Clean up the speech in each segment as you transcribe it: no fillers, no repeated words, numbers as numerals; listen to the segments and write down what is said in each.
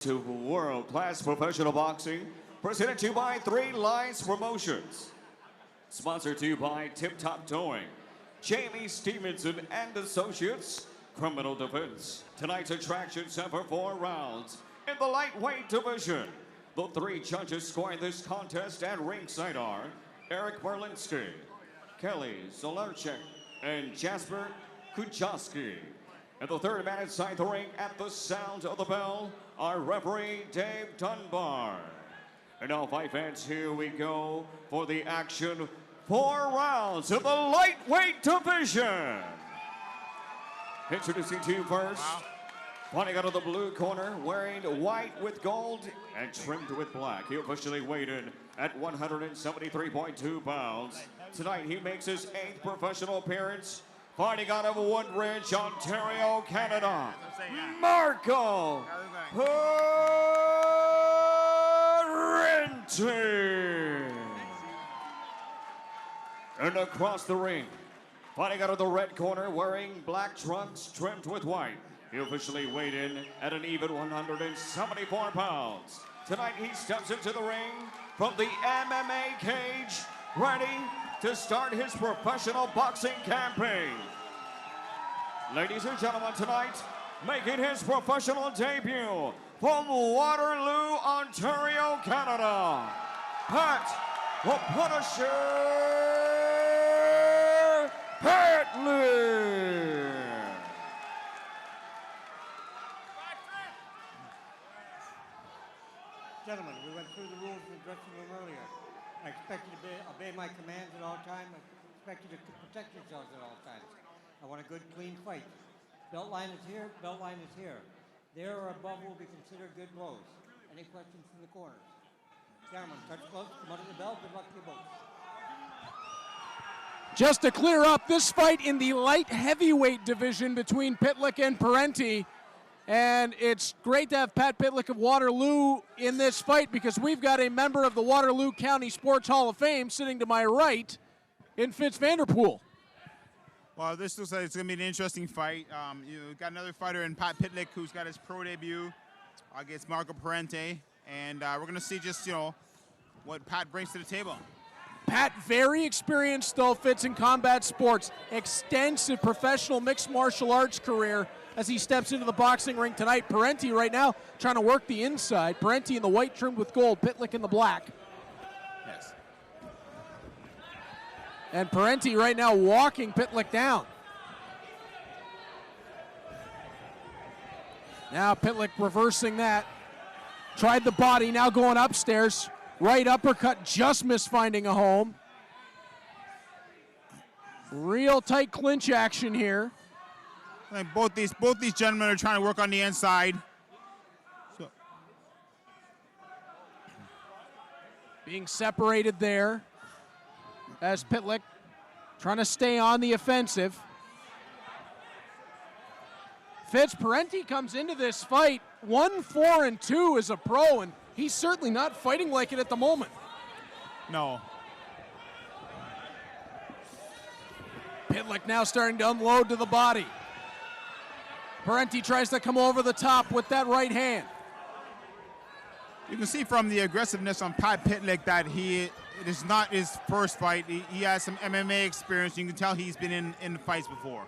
To world-class professional boxing, presented to you by Three Lions Promotions. Sponsored to you by Tip Top Towing, Jamie Stevenson and Associates, Criminal Defense. Tonight's attraction set for 4 rounds in the lightweight division. The 3 judges scoring this contest at ringside are Eric Berlinski, Kelly Zolarchek, and Jasper Kuchowski. And the third man inside the ring at the sound of the bell, our referee, Dave Dunbar. And now, fight fans, here we go for the action. 4 rounds of the lightweight division. Introducing to you first, fighting out of the blue corner, wearing white with gold and trimmed with black. He officially weighed in at 173.2 pounds. Tonight, he makes his 8th professional appearance. Fighting out of Woodbridge, Ontario, Canada, Marco Parente. And across the ring, fighting out of the red corner, wearing black trunks trimmed with white. He officially weighed in at an even 174 pounds. Tonight he steps into the ring from the MMA cage, ready to start his professional boxing campaign. Ladies and gentlemen, tonight, making his professional debut from Waterloo, Ontario, Canada, Pat the Punisher Pytlik. Gentlemen, we went through the rules in the dressing room earlier. I expect you to obey my commands at all times. I expect you to protect yourselves at all times. I want a good, clean fight. Belt line is here, belt line is here. There or above will be considered good blows. Any questions from the corners? Gentlemen, touch gloves, come under the belt, good luck to you both. Just to clear up, this fight in the light heavyweight division between Pytlik and Parente. And it's great to have Pat Pytlik of Waterloo in this fight because we've got a member of the Waterloo County Sports Hall of Fame sitting to my right in Fitz Vanderpool. Well, this looks like it's going to be an interesting fight. You've got another fighter in Pat Pytlik who's got his pro debut against Marco Parente. And we're going to see just, what Pat brings to the table. Pat, very experienced, though, Fitz in combat sports. Extensive professional mixed martial arts career as he steps into the boxing ring tonight. Parente right now trying to work the inside. Parente in the white trimmed with gold, Pytlik in the black. Yes. And Parente right now walking Pytlik down. Now Pytlik reversing that. Tried the body, now going upstairs. Right uppercut, just missed finding a home. Real tight clinch action here. I think both these gentlemen are trying to work on the inside. Being separated there as Pytlik trying to stay on the offensive. Fitz, Parente comes into this fight 1-4-2 as a pro, and he's certainly not fighting like it at the moment. No. Pytlik now starting to unload to the body. Parente tries to come over the top with that right hand. You can see from the aggressiveness on Pat Pytlik that it is not his first fight. He has some MMA experience. You can tell he's been in fights before.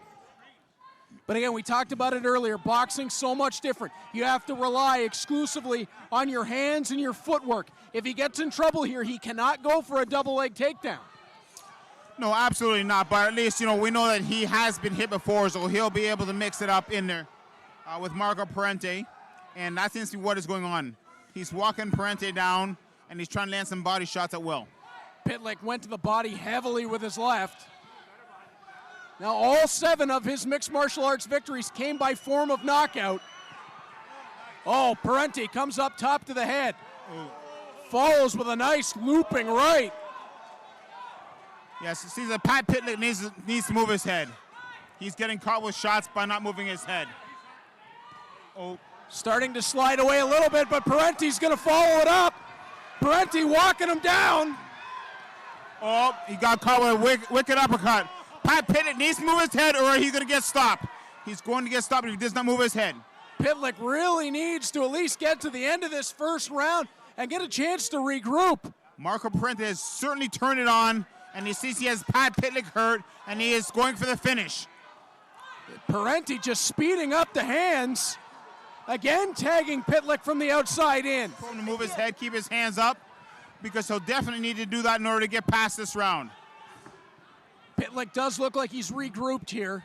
But again, we talked about it earlier. Boxing's so much different. You have to rely exclusively on your hands and your footwork. If he gets in trouble here, he cannot go for a double leg takedown. No, absolutely not. But at least, we know that he has been hit before, so he'll be able to mix it up in there with Marco Parente. And that seems to be what is going on. He's walking Parente down, and he's trying to land some body shots at will. Pytlik went to the body heavily with his left. Now, all 7 of his mixed martial arts victories came by form of knockout. Oh, Parente comes up top to the head. Follows with a nice looping right. Yes, see that Pat Pytlik needs to move his head. He's getting caught with shots by not moving his head. Oh. Starting to slide away a little bit, but Parente's going to follow it up. Parente walking him down. Oh, he got caught with a wicked uppercut. Pat Pytlik needs to move his head or he's going to get stopped. He's going to get stopped if he does not move his head. Pytlik really needs to at least get to the end of this first round and get a chance to regroup. Marco Parente has certainly turned it on, and he sees he has Pat Pytlik hurt, and he is going for the finish. Parente just speeding up the hands. Again, tagging Pytlik from the outside in. Told him to move his head, keep his hands up, because he'll definitely need to do that in order to get past this round. Pytlik does look like he's regrouped here.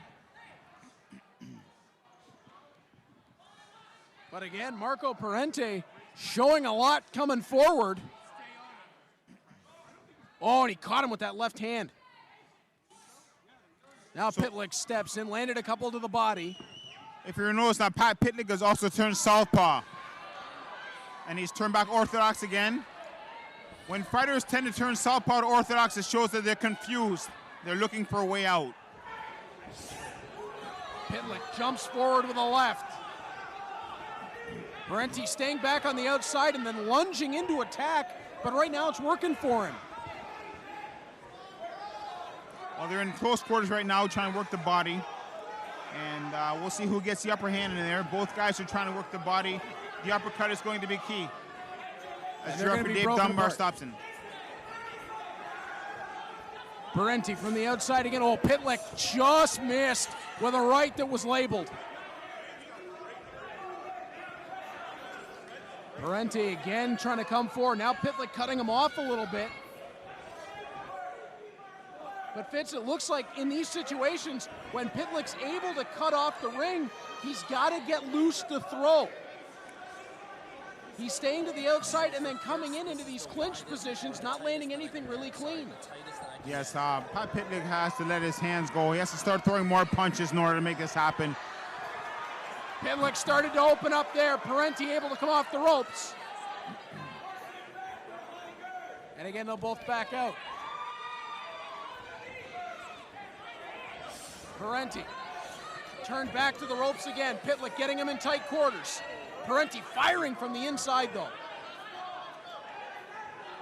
But again, Marco Parente showing a lot coming forward. Oh, and he caught him with that left hand. Now Pytlik steps in, landed a couple to the body. If you notice now, Pat Pytlik has also turned southpaw. And he's turned back orthodox again. When fighters tend to turn southpaw to orthodox, it shows that they're confused. They're looking for a way out. Pytlik jumps forward with a left. Parente staying back on the outside and then lunging into attack, but right now it's working for him. Well, they're in close quarters right now trying to work the body. And we'll see who gets the upper hand in there. Both guys are trying to work the body. The uppercut is going to be key. As your upper Dave Dunbar stops in. Parente from the outside again. Oh, Pytlik just missed with a right that was labeled. Parente again trying to come forward. Now Pytlik cutting him off a little bit. But Fitz, it looks like in these situations, when Pytlik's able to cut off the ring, he's got to get loose to throw. He's staying to the outside and then coming into these clinch positions, not landing anything really clean. Yes, Pat Pytlik has to let his hands go. He has to start throwing more punches in order to make this happen. Pytlik started to open up there. Parente able to come off the ropes. And again, they'll both back out. Parente turned back to the ropes again. Pytlik getting him in tight quarters. Parente firing from the inside, though.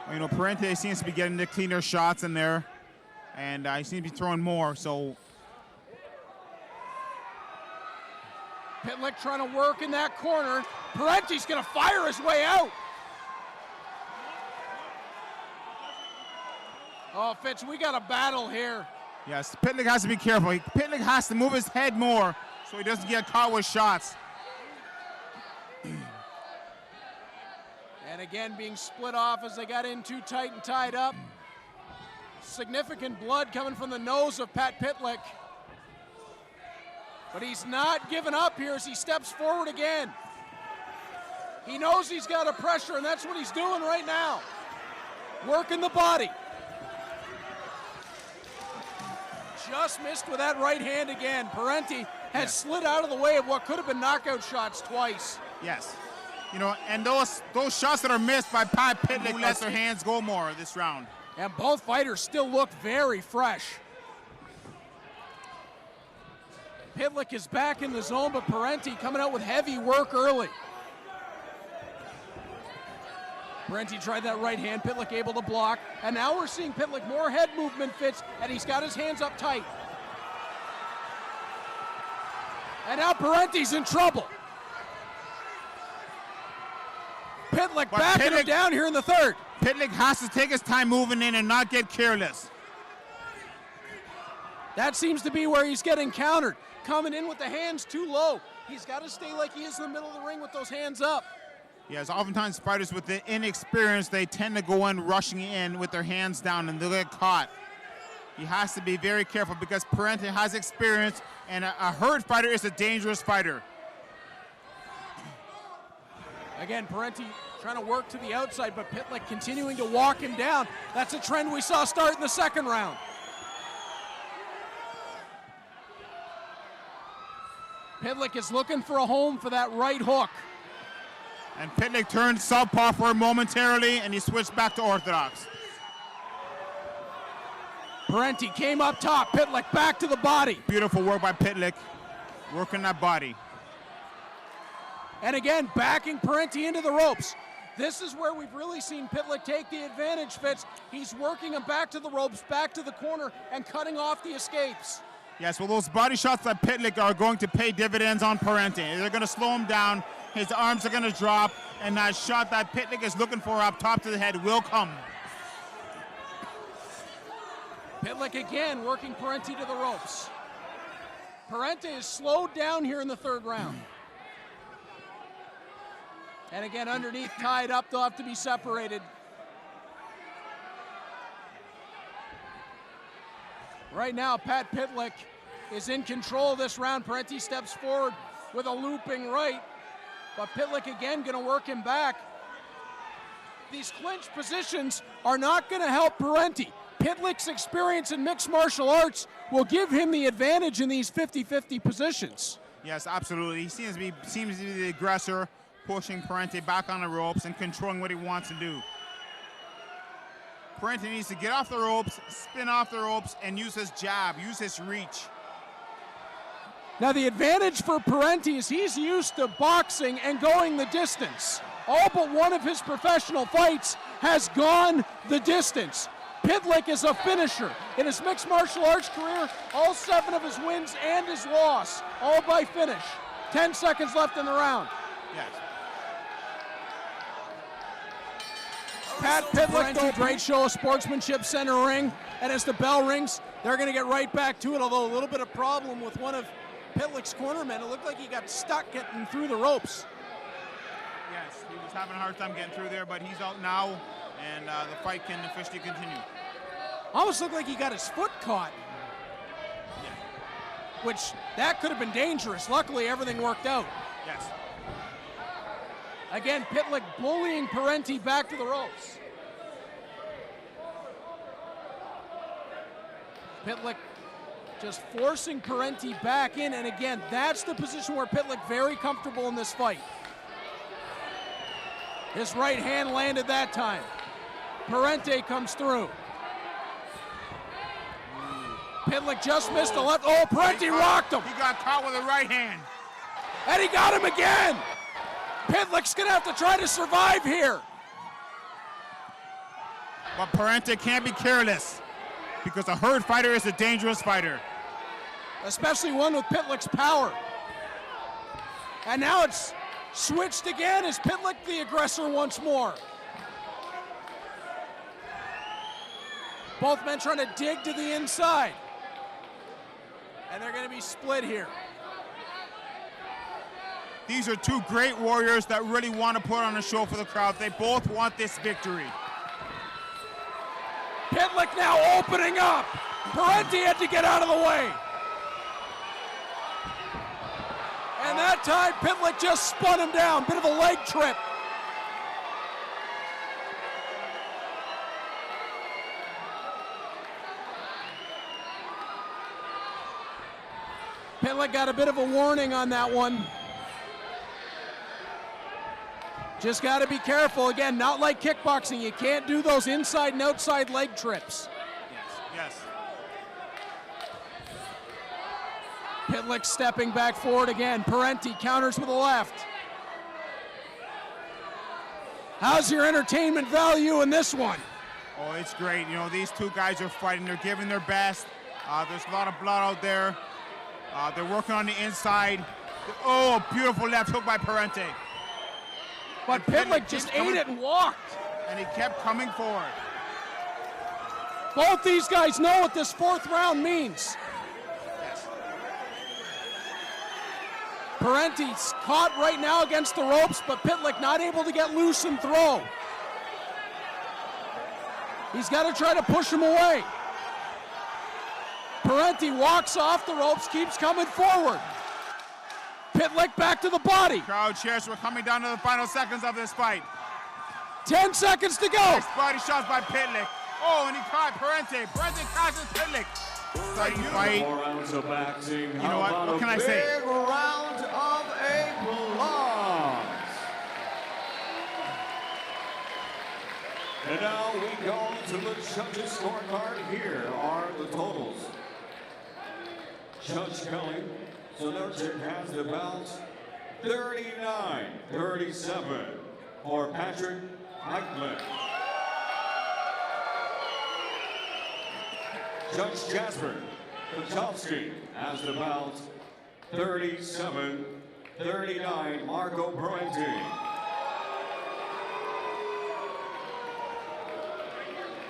Well, you know, Parente seems to be getting the cleaner shots in there, and he seems to be throwing more, so. Pytlik trying to work in that corner. Parente's going to fire his way out. Oh, Fitz, we got a battle here. Yes, Pytlik has to be careful. Pytlik has to move his head more so he doesn't get caught with shots. And again, being split off as they got in too tight and tied up. Significant blood coming from the nose of Pat Pytlik. But he's not giving up here as he steps forward again. He knows he's got a pressure, and that's what he's doing right now. Working the body. Just missed with that right hand again. Parente has slid out of the way of what could have been knockout shots twice. Yes. You know, and those shots that are missed by Pat Pytlik let their hands go more this round. And both fighters still look very fresh. Pytlik is back in the zone, but Parente coming out with heavy work early. Parente tried that right hand, Pytlik able to block, and now we're seeing Pytlik more head movement, Fitz, and he's got his hands up tight. And now Parente's in trouble. Pytlik backing him down here in the third. Pytlik has to take his time moving in and not get careless. That seems to be where he's getting countered. Coming in with the hands too low. He's got to stay like he is in the middle of the ring with those hands up. Yes, oftentimes fighters with the inexperience, they tend to go in rushing in with their hands down and they'll get caught. He has to be very careful because Parente has experience, and a hurt fighter is a dangerous fighter. Again, Parente trying to work to the outside, but Pytlik continuing to walk him down. That's a trend we saw start in the second round. Pytlik is looking for a home for that right hook. And Pytlik turned southpaw for him momentarily, and he switched back to orthodox. Parente came up top. Pytlik back to the body. Beautiful work by Pytlik, working that body. And again, backing Parente into the ropes. This is where we've really seen Pytlik take the advantage, Fitz. He's working him back to the ropes, back to the corner, and cutting off the escapes. Yes, well, those body shots that Pytlik are going to pay dividends on Parente. They're going to slow him down. His arms are going to drop, and that shot that Pytlik is looking for up top to the head will come. Pytlik again working Parente to the ropes. Parente is slowed down here in the third round. And again, underneath, tied up, they'll have to be separated. Right now, Pat Pytlik is in control of this round. Parente steps forward with a looping right, but Pytlik again going to work him back. These clinch positions are not going to help Parente. Pytlik's experience in mixed martial arts will give him the advantage in these 50-50 positions. Yes, absolutely. He seems to be the aggressor, pushing Parente back on the ropes and controlling what he wants to do. Parente needs to get off the ropes, spin off the ropes, and use his jab, use his reach. Now the advantage for Parente is he's used to boxing and going the distance. All but one of his professional fights has gone the distance. Pytlik is a finisher. In his mixed martial arts career, all 7 of his wins and his loss, all by finish. 10 seconds left in the round. Yes. Pat Pytlik, though, great show of sportsmanship, center ring, and as the bell rings, they're going to get right back to it, although a little bit of problem with one of Pytlik's cornermen. It looked like he got stuck getting through the ropes. Yes, he was having a hard time getting through there, but he's out now, and the fight can officially continue. Almost looked like he got his foot caught. Yeah. Which, that could have been dangerous. Luckily, everything worked out. Yes. Again, Pytlik bullying Parente back to the ropes. Pytlik just forcing Parente back in, and again, that's the position where Pytlik very comfortable in this fight. His right hand landed that time. Parente comes through. Pytlik just missed the left. Oh, Parente rocked him. He got caught with a right hand. And he got him again. Pytlik's going to have to try to survive here. But Parente can't be careless, because a hurt fighter is a dangerous fighter. Especially one with Pytlik's power. And now it's switched again. Is Pytlik the aggressor once more? Both men trying to dig to the inside. And they're going to be split here. These are two great warriors that really want to put on a show for the crowd. They both want this victory. Pytlik now opening up. Parente had to get out of the way. And that time, Pytlik just spun him down. Bit of a leg trip. Pytlik got a bit of a warning on that one. Just got to be careful. Again, not like kickboxing. You can't do those inside and outside leg trips. Yes. Pytlik stepping back forward again. Parente counters with a left. How's your entertainment value in this one? Oh, it's great. You know, these two guys are fighting. They're giving their best. There's a lot of blood out there. They're working on the inside. Oh, beautiful left hook by Parente. But Pytlik just ate it and walked. And he kept coming forward. Both these guys know what this 4th round means. Yes. Parente's caught right now against the ropes, but Pytlik not able to get loose and throw. He's got to try to push him away. Parente walks off the ropes, keeps coming forward. Pytlik back to the body. Crowd cheers. We're coming down to the final seconds of this fight. 10 seconds to go. Nice body shots by Pytlik. Oh, and he caught Parente. Parente catches Pytlik. Exciting fight. 4 rounds of boxing. You know what can I say? Big round of applause. And now we go to the judges' scorecard. Here are the totals. Judge Kelly Sonerchik has the bout 39-37 for Patrick Pytlik. Judge Jasper Pytlik has the belt. 37-39, Marco Parente.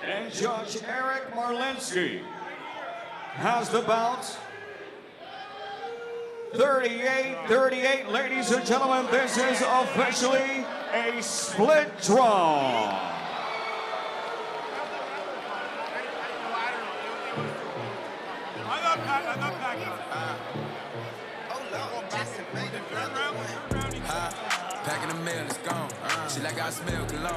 And Judge Eric Marlinsky has the belt. 38-38, ladies and gentlemen, this is officially a split draw. Back in the mail, it's gone. She like I smell cologne.